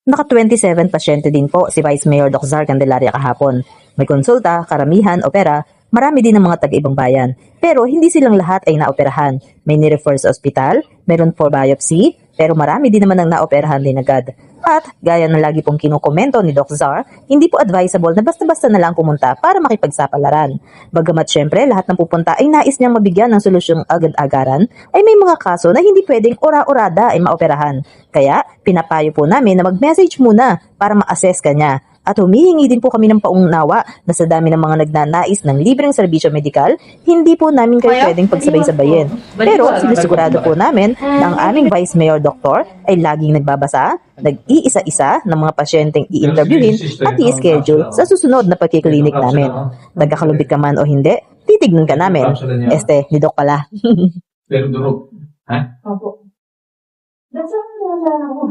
Naka-27 pasyente din po si Vice Mayor Doc Zar Candelaria kahapon. May konsulta, karamihan, opera, marami din ng mga taga-ibang bayan. Pero hindi silang lahat ay naoperahan. May ni-refer sa ospital, meron for biopsy, pero marami din naman ang naoperahan din agad. At, gaya ng lagi pong kinukomento ni Doc Zar, hindi po advisable na basta-basta na lang pumunta para makipagsapalaran. Bagamat syempre lahat ng pupunta ay nais niyang mabigyan ng solusyong agad-agaran, ay may mga kaso na hindi pwedeng ora-orada ay maoperahan. Kaya, pinapayo po namin na mag-message muna para ma-assess ka niya. At humihingi din po kami ng paunawa na sa dami ng mga nagnanais ng libreng serbisyo medikal, hindi po namin kayo pwedeng pagsabay-sabayin. Pero sinisigurado po namin na ang aming Vice Mayor Doktor ay laging nagbabasa, nag-iisa-isa ng mga pasyenteng i-interviewin at i-schedule sa susunod na pagkiklinik namin. Nagkakalubit ka man o hindi, titignan ka namin. Ni Doc pala. Pero durog. Ha? Opo. Nasaan ako?